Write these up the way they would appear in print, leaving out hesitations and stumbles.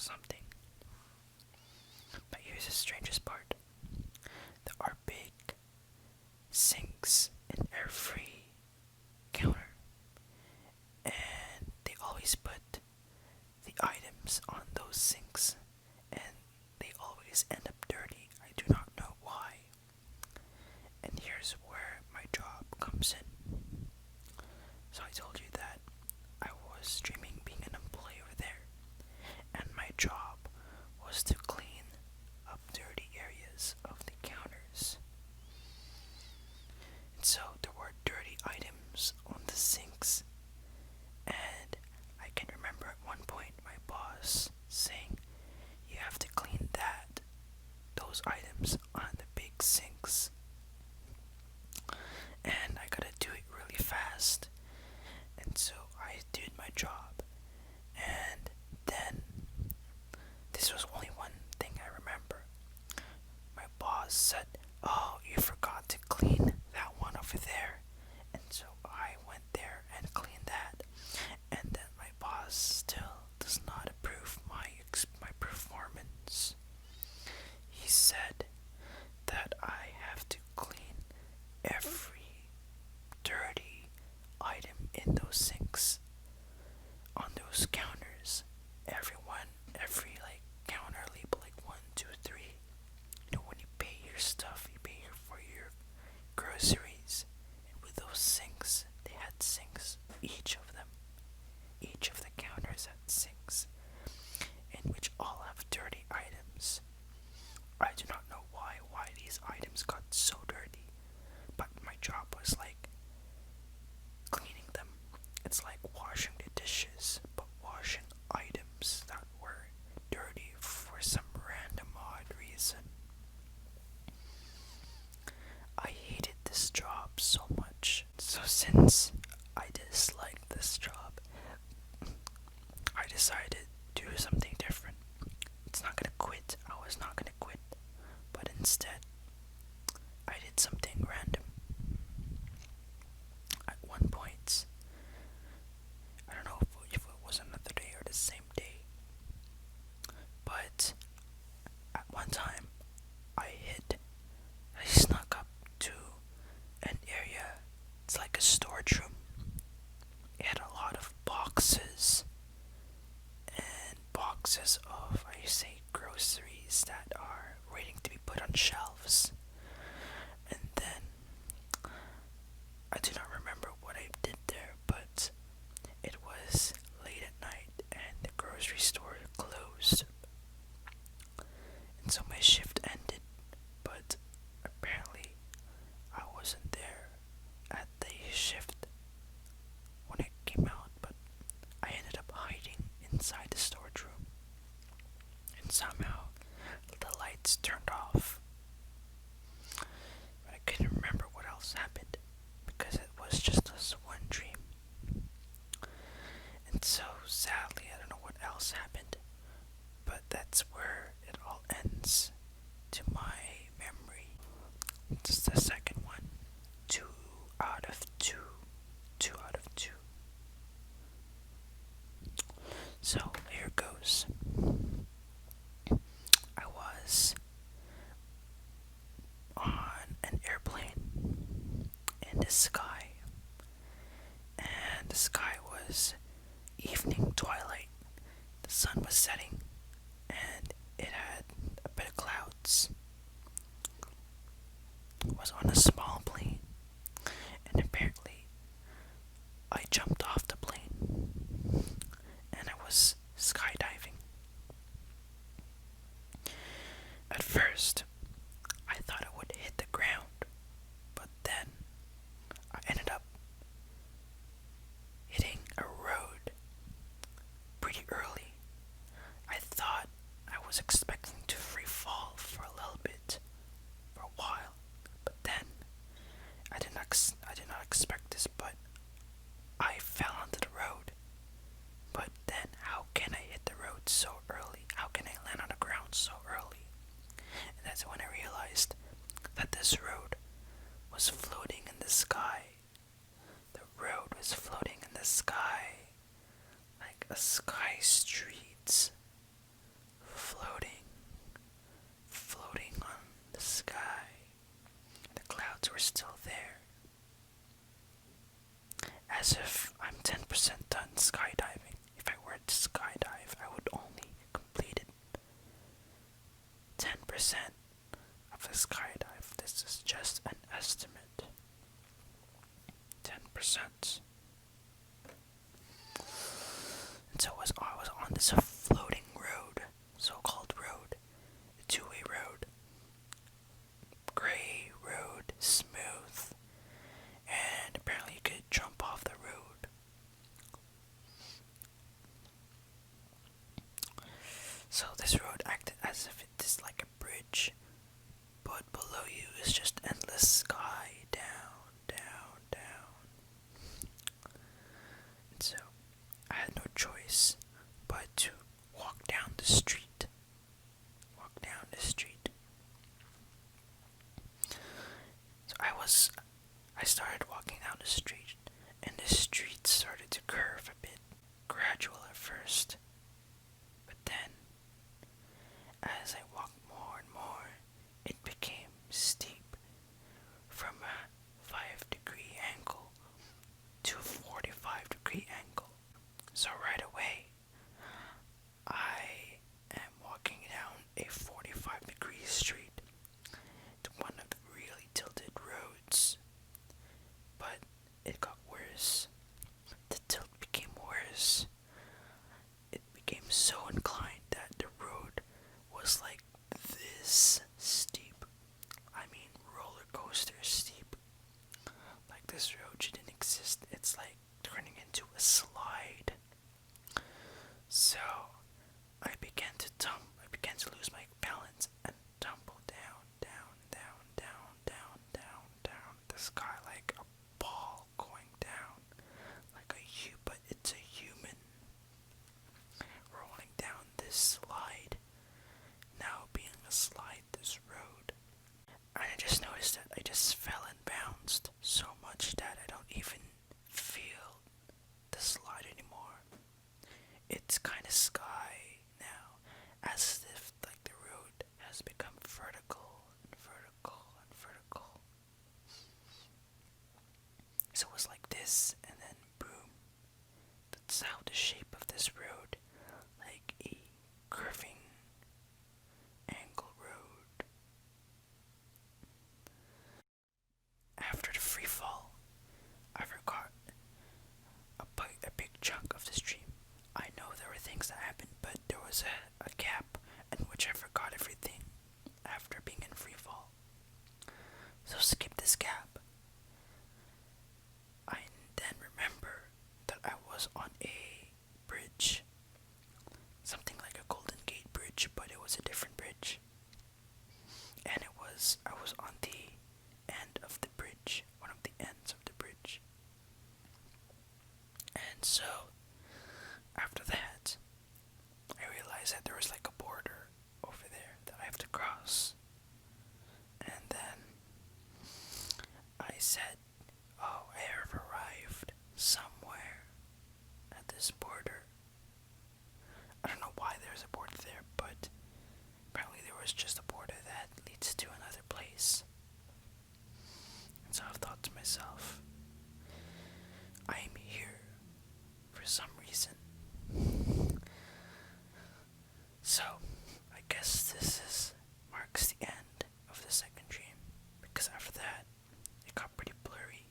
something. But here's the strangest part. There are big sinks in every counter, and they always put the items on those sinks, and they always end up dirty. I do not know why. And here's where my job comes in. So I told you that I was dreaming being an employee over there, and my job was to clean up dirty areas of the counters. And so there were dirty items on the sinks, and I can remember at one point my boss saying, "You have to clean those items on the big sinks." And I gotta do it really fast. And so I did my job. And then, this was only one thing I remember. My boss said, "Oh, you forgot to clean that one over there." And so I went there and cleaned that. And then my boss still does not approve my performance. He said that I have to clean every dirty item in those sinks, on those counters. Every like counter label, like 1, 2, 3. You know, when you pay your stuff, you pay for your groceries. And with those sinks, they had sinks, each of them. Each of the counters had sinks, in which all have dirty items. I do not know why these items got so dirty, but my job was like cleaning them. It's like washing the dishes, but washing items that were dirty for some random odd reason. I hated this job so much. So since I disliked this job, I decided to do something different. It's not gonna quit. I was not gonna quit. But instead, I did something random. At one point, I don't know if it was another day or the same day, but at one time, I snuck up to an area. It's like a storage room. It had a lot of boxes and boxes of, I say, groceries that are waiting to be put on shelves. And then I do not remember what I did there, but it was late at night and the grocery store closed. And so my shift ended, but apparently I wasn't there at the shift when it came out, but I ended up hiding inside the storage room. And somehow the lights turned off. But I couldn't remember what else happened, because it was just this one dream. And so sadly, I don't know what else happened, but that's where it all ends to my memory. It's the second one. 2 out of 2. 2 out of 2. So here goes. I was on an airplane in the sky, and the sky was evening twilight. The sun was setting, and it had a bit of clouds. It was on a small plane, and apparently I jumped off the plane, and I was skydiving. At first, I thought I would hit the ground, but then I ended up hitting a road pretty early. I thought I was expecting to free fall for a little bit, for a while, but then I did not expect this, but I fell onto the road. But then, how can I hit the road so early? How can I land on the ground so early? And that's when I realized that this road was floating in the sky. The road was floating in the sky, like a sky street. 10% of the skydive. This is just an estimate. 10%. And so I was on this floating road, so-called road, a two-way road, gray road, smooth, and apparently you could jump off the road. So this road acted as if it is like a bridge, but below you is just endless sky, down, down, down. And so I had no choice but to walk down the street. Walk down the street. So I started walking down the street, and the street started to curve a bit, gradual at first. But then, as I walked more and more, it became steep, from a 5-degree angle to a 45-degree angle. So right away, I am walking down a 45-degree street to one of the really tilted roads. But it got worse. The tilt became worse. It became so inclined that the road was like this steep. I mean, roller coaster steep. Like this road shouldn't exist. It's like turning into a slide. So I began to lose my balance and tumble down, down, down, down, down, down, down the sky like a ball going down, like but it's a human rolling down this slide. Now being a slide, this road. And I just noticed that I just fell and bounced so much that I don't even feel the slide anymore. It's kind of sky now, as if like the road has become vertical and vertical and vertical. So it was like this, and then boom. That's how the shape of this road, like a curving angle road. After the free fall, I forgot a big chunk of the stream. I know there were things that happened, but there was a gap in which I forgot everything after being in free fall. So skip this gap. I then remember that I was on a bridge, something like a Golden Gate Bridge, but it was a different bridge. And I was on the end of the bridge, one of the ends of the bridge. And so, after that, I realized that there was like a border over there that I have to cross. And then I said, oh, I have arrived somewhere at this border. I don't know why there's a border there, but apparently there was just a border that leads to another place. And so I've thought to myself, I am here for some reason. So, I guess marks the end of the second dream, because after that, it got pretty blurry.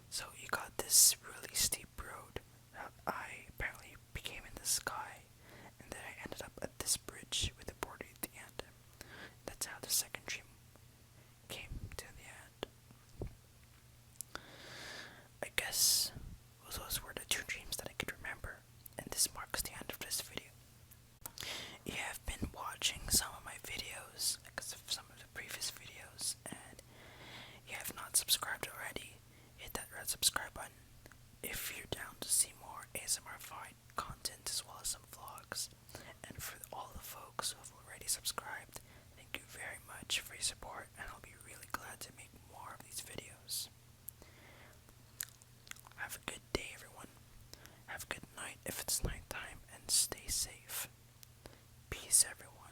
So you got this really steep road that I apparently became in the sky, and then I ended up at this bridge with a border at the end. That's how the second dream came to the end. I guess those were the two dreams that I could remember, and this marks the end of this video. You have been watching some of my videos, like some of the previous videos, and you have not subscribed already, hit that red subscribe button if you're down to see more ASMR-fied content as well as some vlogs. And for all the folks who have already subscribed, thank you very much for your support, and I'll be really glad to make more of these videos. Have a good day, everyone. Have a good night if it's nighttime, and stay safe. Peace, everyone.